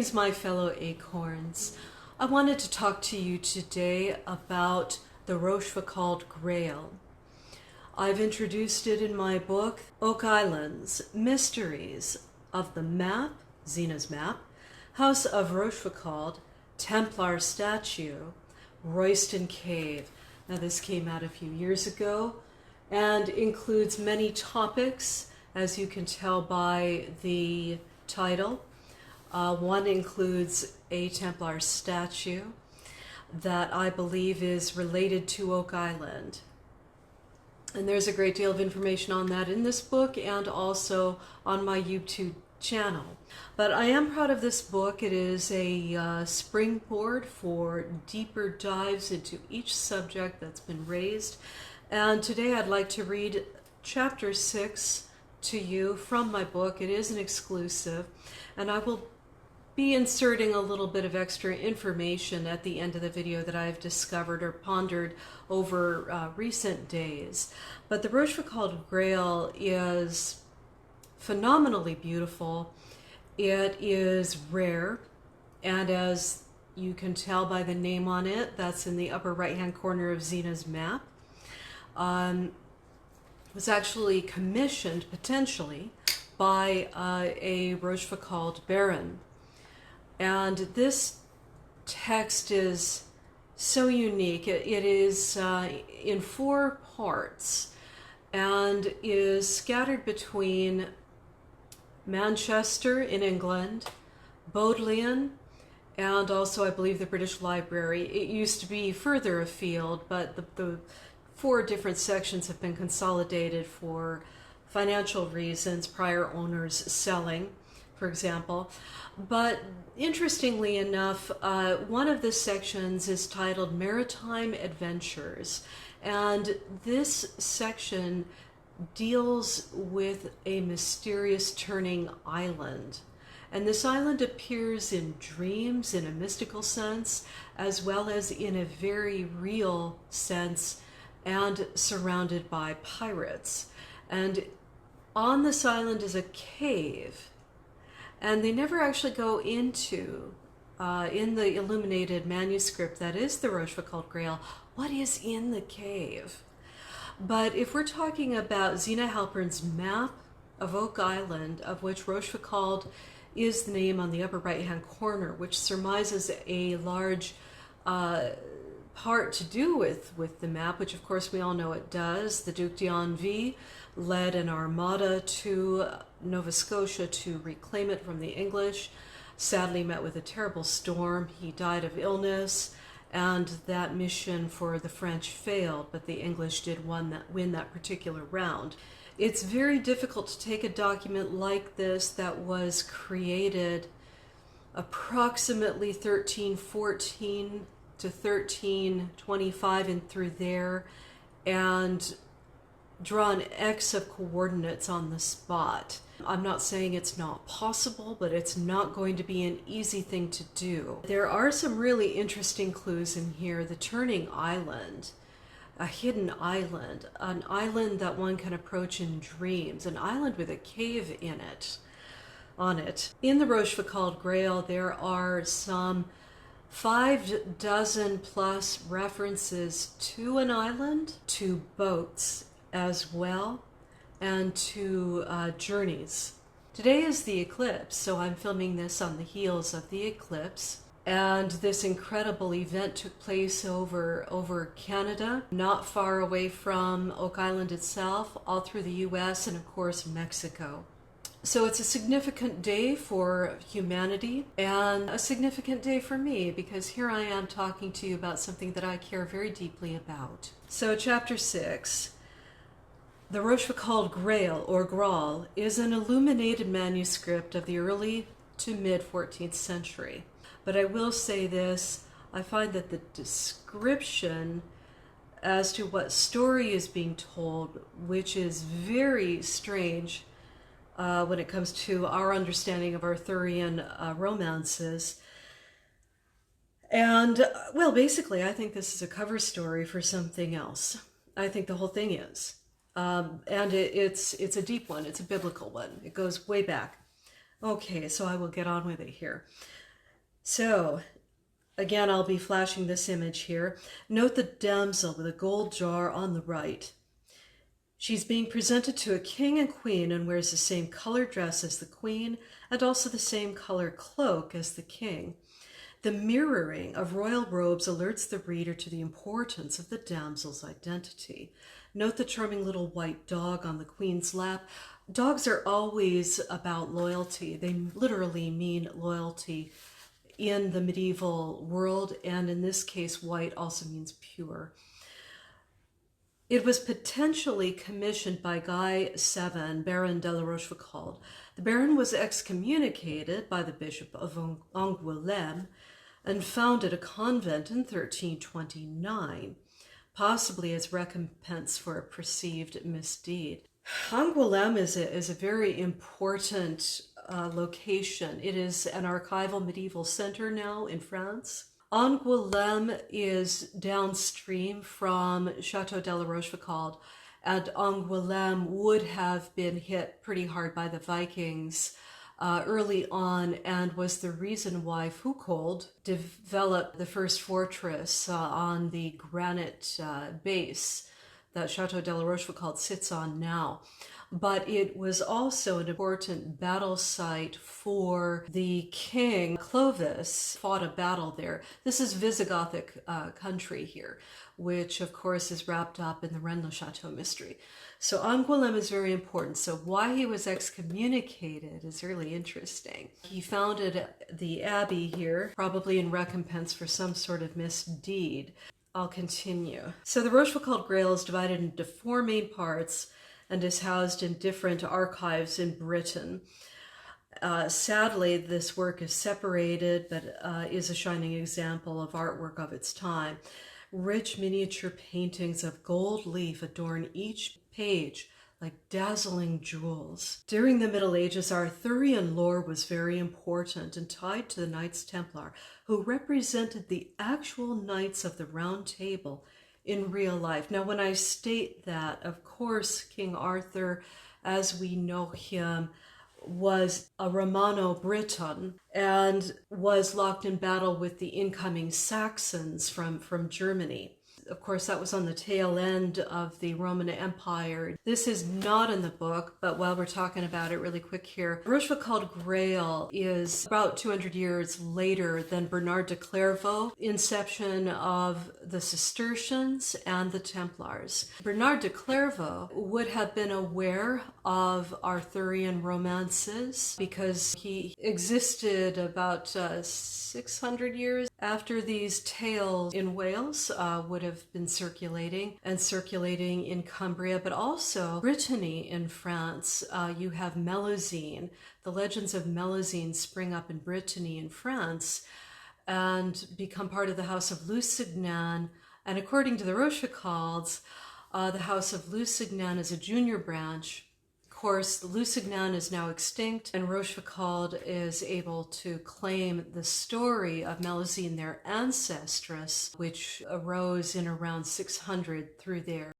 Greetings, my fellow acorns. I wanted to talk to you today about the Rochefoucauld Grail. I've introduced it in my book, Oak Islands, Mysteries of the Map, Zena's Map, House of Rochefoucauld, Templar Statue, Royston Cave. Now this came out a few years ago and includes many topics, as you can tell by the title. One includes a Templar statue that I believe is related to Oak Island. And there's a great deal of information on that in this book and also on my YouTube channel. But I am proud of this book. It is a springboard for deeper dives into each subject that's been raised. And today I'd like to read chapter 6 to you from my book. It is an exclusive, and I will be inserting a little bit of extra information at the end of the video that I've discovered or pondered over recent days. But the Rochefoucauld Grail is phenomenally beautiful. It is rare, and as you can tell by the name on it, that's in the upper right hand corner of Zena's map. Was actually commissioned potentially by a Rochefoucauld baron. And this text is so unique. It is in 4 parts and is scattered between Manchester in England, Bodleian, and also I believe the British Library. It used to be further afield, but the 4 different sections have been consolidated for financial reasons, prior owners selling, for example. But interestingly enough, one of the sections is titled Maritime Adventures, and this section deals with a mysterious turning island. And this island appears in dreams in a mystical sense, as well as in a very real sense, and surrounded by pirates. And on this island is a cave, and they never actually go into, in the illuminated manuscript that is the Rochefoucauld Grail, what is in the cave. But if we're talking about Zena Halpern's map of Oak Island, of which Rochefoucauld is the name on the upper right-hand corner, which surmises a large part to do with the map, which of course we all know it does. The Duc d'Anville led an armada to Nova Scotia to reclaim it from the English. Sadly met with a terrible storm. He died of illness, and that mission for the French failed, but the English did win that particular round. It's very difficult to take a document like this that was created approximately 1314 to 1325 and through there, and draw an X of coordinates on the spot. I'm not saying it's not possible, but it's not going to be an easy thing to do. There are some really interesting clues in here. The turning island, a hidden island, an island that one can approach in dreams, an island with a cave in it, on it. In the Rochefoucauld Grail, there are some 6 plus references to an island, to boats as well, and to journeys. Today is the eclipse, so I'm filming this on the heels of the eclipse. And this incredible event took place over Canada, not far away from Oak Island itself, all through the US and of course Mexico. So it's a significant day for humanity and a significant day for me, because here I am talking to you about something that I care very deeply about. So chapter 6, the Rochefoucauld Grail or Grail is an illuminated manuscript of the early to mid 14th century. But I will say this, I find that the description as to what story is being told, which is very strange when it comes to our understanding of Arthurian romances. And, well, basically, I think this is a cover story for something else. I think the whole thing is. And it's a deep one. It's a biblical one. It goes way back. Okay, so I will get on with it here. So, again, I'll be flashing this image here. Note the damsel with a gold jar on the right. She's being presented to a king and queen and wears the same color dress as the queen and also the same color cloak as the king. The mirroring of royal robes alerts the reader to the importance of the damsel's identity. Note the charming little white dog on the queen's lap. Dogs are always about loyalty. They literally mean loyalty in the medieval world, and in this case, white also means pure. It was potentially commissioned by Guy VII, Baron de la Rochefoucauld. The Baron was excommunicated by the Bishop of Angoulême and founded a convent in 1329, possibly as recompense for a perceived misdeed. Angoulême is a very important location. It is an archival medieval center now in France. Angoulême is downstream from Château de la Rochefoucauld, and Angoulême would have been hit pretty hard by the Vikings early on, and was the reason why Foucauld developed the first fortress on the granite base that Château de la Rochefoucauld sits on now. But it was also an important battle site for the king. Clovis fought a battle there. This is Visigothic country here, which of course is wrapped up in the Rennes-le-Château mystery. So Angoulême is very important. So why he was excommunicated is really interesting. He founded the abbey here, probably in recompense for some sort of misdeed. I'll continue. So the Rochefoucauld Grail is divided into 4 main parts and is housed in different archives in Britain. Sadly, this work is separated, but is a shining example of artwork of its time. Rich miniature paintings of gold leaf adorn each page like dazzling jewels. During the Middle Ages, Arthurian lore was very important and tied to the Knights Templar, who represented the actual Knights of the Round Table in real life. Now, when I state that, of course, King Arthur, as we know him, was a Romano-Briton and was locked in battle with the incoming Saxons from Germany. Of course, that was on the tail end of the Roman Empire. This is not in the book, but while we're talking about it really quick here, Rochefoucauld Grail is about 200 years later than Bernard de Clairvaux, inception of the Cistercians and the Templars. Bernard de Clairvaux would have been aware of Arthurian romances because he existed about 600 years after these tales in Wales would have been circulating in Cumbria, but also Brittany in France. You have Melusine. The legends of Melusine spring up in Brittany in France and become part of the House of Lusignan. And according to the Rochefocaulds, the House of Lusignan is a junior branch. Of course, Lusignan is now extinct, and Rochefoucauld is able to claim the story of Melusine, their ancestress, which arose in around 600 through there.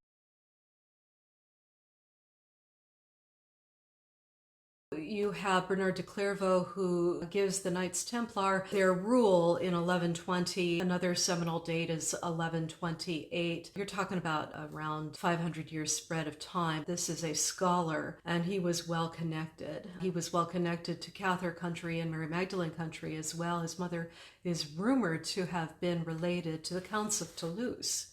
You have Bernard de Clairvaux, who gives the Knights Templar their rule in 1120. Another seminal date is 1128. You're talking about around 500 years spread of time. This is a scholar, and he was well connected. He was well connected to Cathar country and Mary Magdalene country as well. His mother is rumored to have been related to the Counts of Toulouse.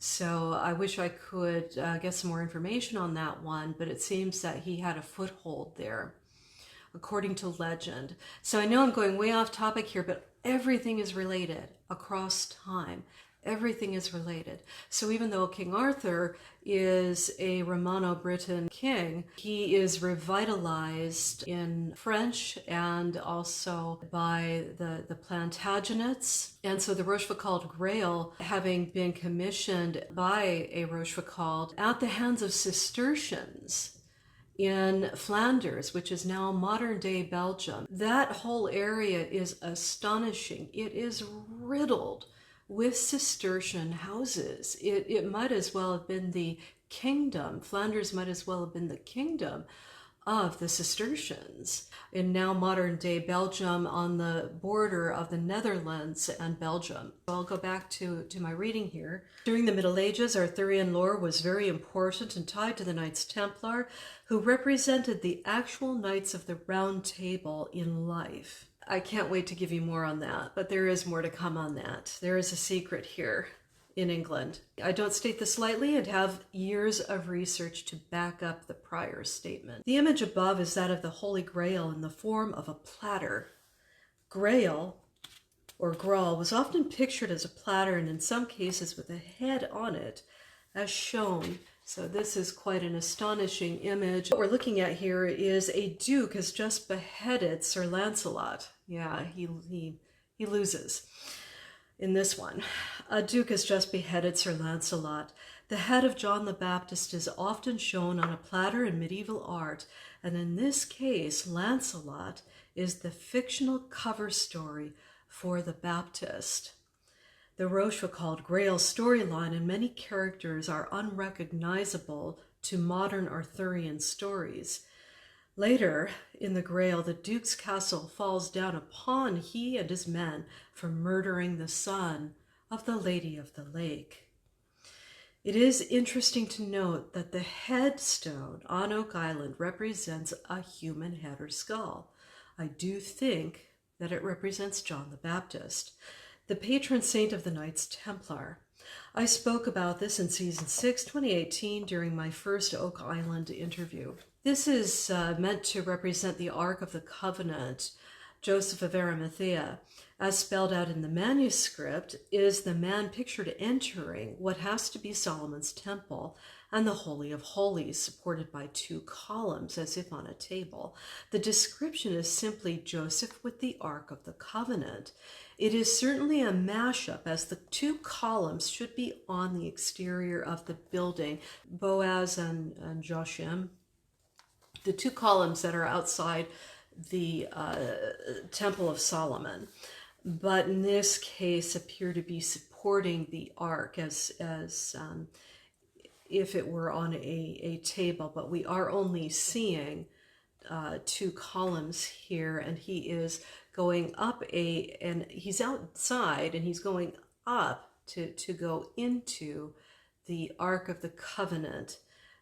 So I wish I could get some more information on that one, but it seems that he had a foothold there, according to legend. So I know I'm going way off topic here, but everything is related across time. Everything is related. So even though King Arthur is a Romano-Briton king, he is revitalized in French and also by the Plantagenets. And so the Rochefoucauld Grail, having been commissioned by a Rochefoucauld at the hands of Cistercians in Flanders, which is now modern-day Belgium, that whole area is astonishing. It is riddled with Cistercian houses. It might as well have been the kingdom. Flanders might as well have been the kingdom of the Cistercians in now modern-day Belgium, on the border of the Netherlands and Belgium. So I'll go back to my reading here. During the Middle Ages, Arthurian lore was very important and tied to the Knights Templar, who represented the actual Knights of the Round Table in life. I can't wait to give you more on that, but there is more to come on that. There is a secret here in England. I don't state this lightly and have years of research to back up the prior statement. The image above is that of the Holy Grail in the form of a platter. Grail, or Graal, was often pictured as a platter and in some cases with a head on it, as shown. So this is quite an astonishing image. What we're looking at here is a duke has just beheaded Sir Lancelot. Yeah, he loses. In this one, a duke has just beheaded Sir Lancelot. The head of John the Baptist is often shown on a platter in medieval art, and in this case, Lancelot is the fictional cover story for the Baptist. The Rochefoucauld Grail storyline and many characters are unrecognizable to modern Arthurian stories. Later, in the Grail, the Duke's castle falls down upon he and his men for murdering the son of the Lady of the Lake. It is interesting to note that the headstone on Oak Island represents a human head or skull. I do think that it represents John the Baptist, the patron saint of the Knights Templar. I spoke about this in Season 6, 2018, during my first Oak Island interview. This is meant to represent the Ark of the Covenant. Joseph of Arimathea, as spelled out in the manuscript, is the man pictured entering what has to be Solomon's temple and the Holy of Holies, supported by two columns as if on a table. The description is simply Joseph with the Ark of the Covenant. It is certainly a mashup, as the two columns should be on the exterior of the building. Boaz and Joshim, the two columns that are outside the Temple of Solomon, but in this case appear to be supporting the ark as if it were on a table, but we are only seeing two columns here, and he is going up and he's outside and he's going up to go into the Ark of the Covenant,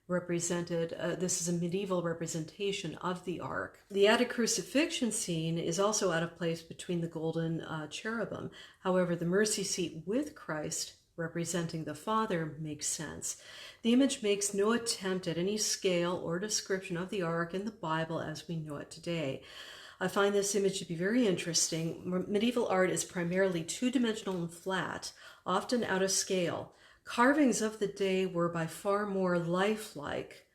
represented. This is a medieval representation of the ark. The added crucifixion scene is also out of place between the golden cherubim. However, the mercy seat with Christ representing the Father makes sense. The image makes no attempt at any scale or description of the ark in the Bible as we know it today. I find this image to be very interesting. Medieval art is primarily two-dimensional and flat, often out of scale. Carvings of the day were by far more lifelike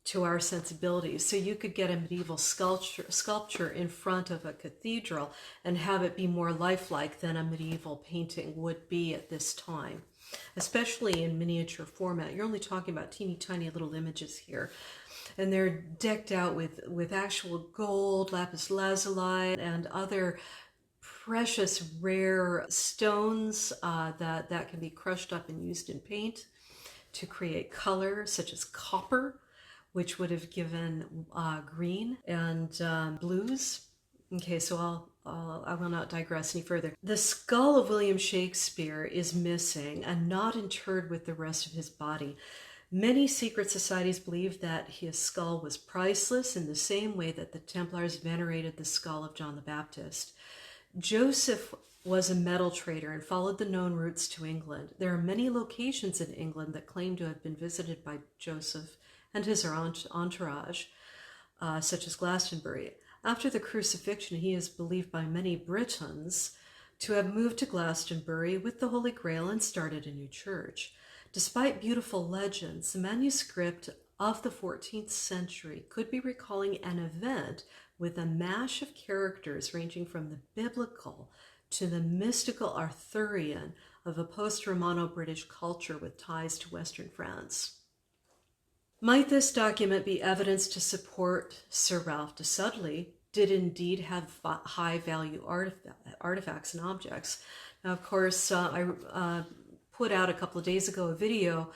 to our sensibilities. So you could get a medieval sculpture in front of a cathedral and have it be more lifelike than a medieval painting would be at this time, especially in miniature format. You're only talking about teeny tiny little images here. And they're decked out with actual gold, lapis lazuli, and other precious rare stones that can be crushed up and used in paint to create color, such as copper, which would have given green and blues. Okay, so I will not digress any further. The skull of William Shakespeare is missing and not interred with the rest of his body. Many secret societies believe that his skull was priceless in the same way that the Templars venerated the skull of John the Baptist. Joseph was a metal trader and followed the known routes to England. There are many locations in England that claim to have been visited by Joseph and his entourage, such as Glastonbury. After the crucifixion, he is believed by many Britons to have moved to Glastonbury with the Holy Grail and started a new church. Despite beautiful legends, the manuscript of the 14th century could be recalling an event with a mash of characters ranging from the biblical to the mystical Arthurian of a post-Romano-British culture with ties to Western France. Might this document be evidence to support Sir Ralph de Sudley did indeed have high-value artifacts and objects? Now, of course, I put out a couple of days ago a video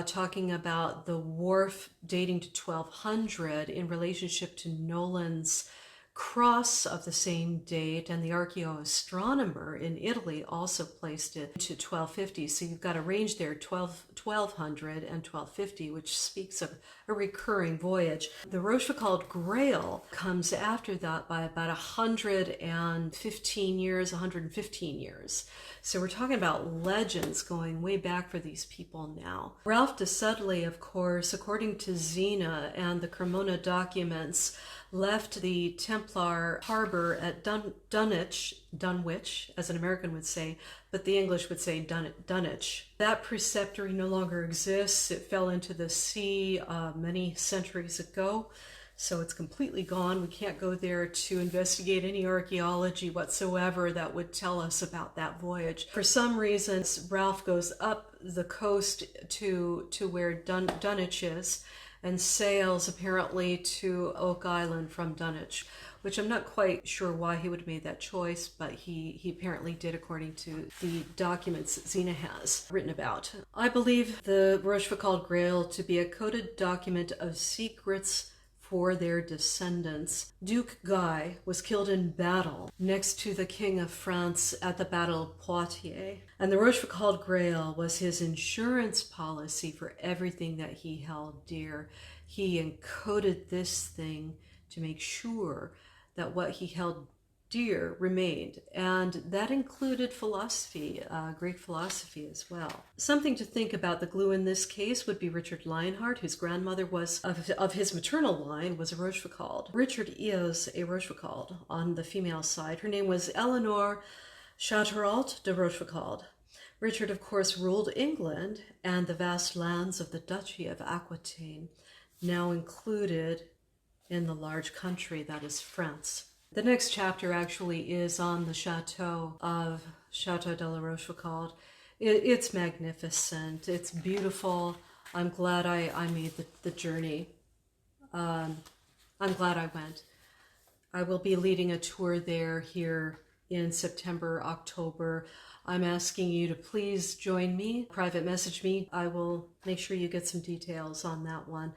talking about the wharf dating to 1200 in relationship to Nolan's cross of the same date, and the archaeoastronomer in Italy also placed it to 1250. So you've got a range there, 1200 and 1250, which speaks of a recurring voyage. The Rochefoucauld Grail comes after that by about 115 years, 115 years. So we're talking about legends going way back for these people now. Ralph de Sudley, of course, according to Zena and the Cremona documents, left the Templar harbor at Dunwich, as an American would say, but the English would say Dunwich. That preceptory no longer exists. It fell into the sea many centuries ago, so it's completely gone. We can't go there to investigate any archaeology whatsoever that would tell us about that voyage. For some reasons, Ralph goes up the coast to where Dunwich is, and sails apparently to Oak Island from Dunwich, which I'm not quite sure why he would have made that choice, but he apparently did according to the documents Zena has written about. I believe the Rochefoucauld Grail to be a coded document of secrets for their descendants. Duke Guy was killed in battle next to the King of France at the Battle of Poitiers, and the Rochefoucauld Grail was his insurance policy for everything that he held dear. He encoded this thing to make sure that what he held dear remained, and that included philosophy, Greek philosophy as well. Something to think about. The glue in this case would be Richard Lionheart, whose grandmother was of his maternal line was a Rochefoucauld. Richard is a Rochefoucauld on the female side. Her name was Eleanor Châteaurault de Rochefoucauld. Richard, of course, ruled England and the vast lands of the Duchy of Aquitaine, now included in the large country that is France. The next chapter actually is on the chateau of Chateau de la Rochefoucauld. It's magnificent. It's beautiful. I'm glad I made the journey. I'm glad I went. I will be leading a tour there here in September, October. I'm asking you to please join me, private message me. I will make sure you get some details on that one.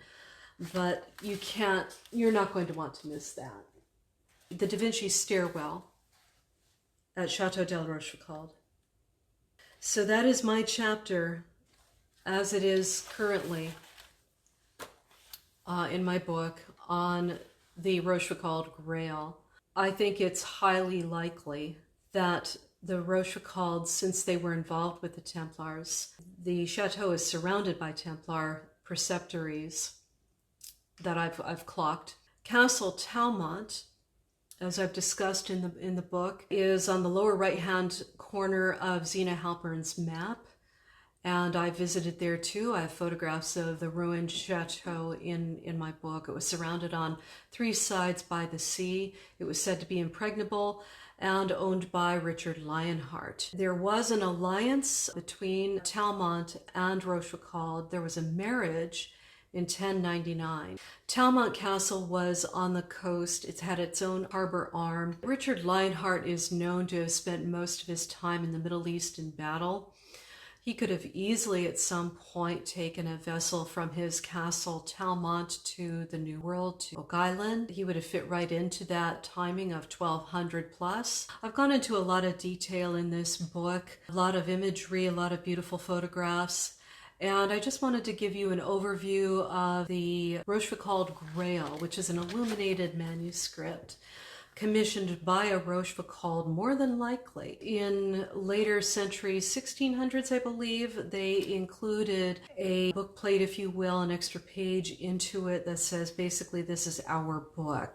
But you're not going to want to miss that. The Da Vinci stairwell at Chateau de la Rochefoucauld. So that is my chapter as it is currently in my book on the Rochefoucauld Grail. I think it's highly likely that the Rochefocaulds, since they were involved with the Templars, the chateau is surrounded by Templar preceptories that I've clocked. Castle Talmont, as I've discussed in the book, is on the lower right-hand corner of Zena Halpern's map, and I visited there too. I have photographs of the ruined chateau in my book. It was surrounded on 3 sides by the sea. It was said to be impregnable and owned by Richard Lionheart. There was an alliance between Talmont and Rochefoucauld. There was a marriage in 1099. Talmont Castle was on the coast. It had its own harbor arm. Richard Lionheart is known to have spent most of his time in the Middle East in battle. He could have easily at some point taken a vessel from his castle Talmont to the New World, to Oak Island. He would have fit right into that timing of 1200 plus. I've gone into a lot of detail in this book, a lot of imagery, a lot of beautiful photographs. And I just wanted to give you an overview of the Rochefoucauld Grail, which is an illuminated manuscript commissioned by a Rochefoucauld, more than likely. In later centuries, 1600s, I believe, they included a bookplate, if you will, an extra page into it that says, basically, this is our book.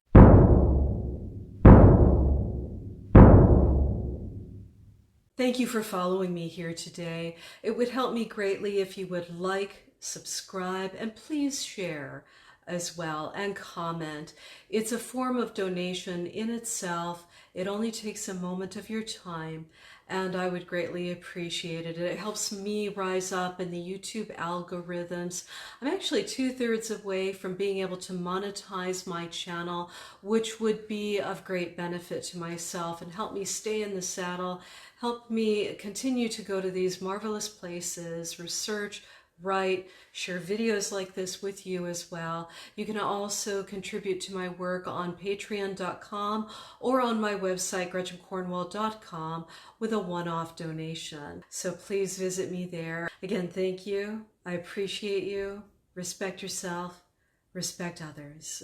Thank you for following me here today. It would help me greatly if you would like, subscribe, and please share as well, and comment. It's a form of donation in itself. It only takes a moment of your time, and I would greatly appreciate it. It helps me rise up in the YouTube algorithms. I'm actually 2/3 of the way from being able to monetize my channel, which would be of great benefit to myself and help me stay in the saddle, help me continue to go to these marvelous places, research, write, share videos like this with you as well. You can also contribute to my work on patreon.com or on my website, gretchencornwall.com, with a one-off donation. So please visit me there. Again, thank you. I appreciate you. Respect yourself. Respect others.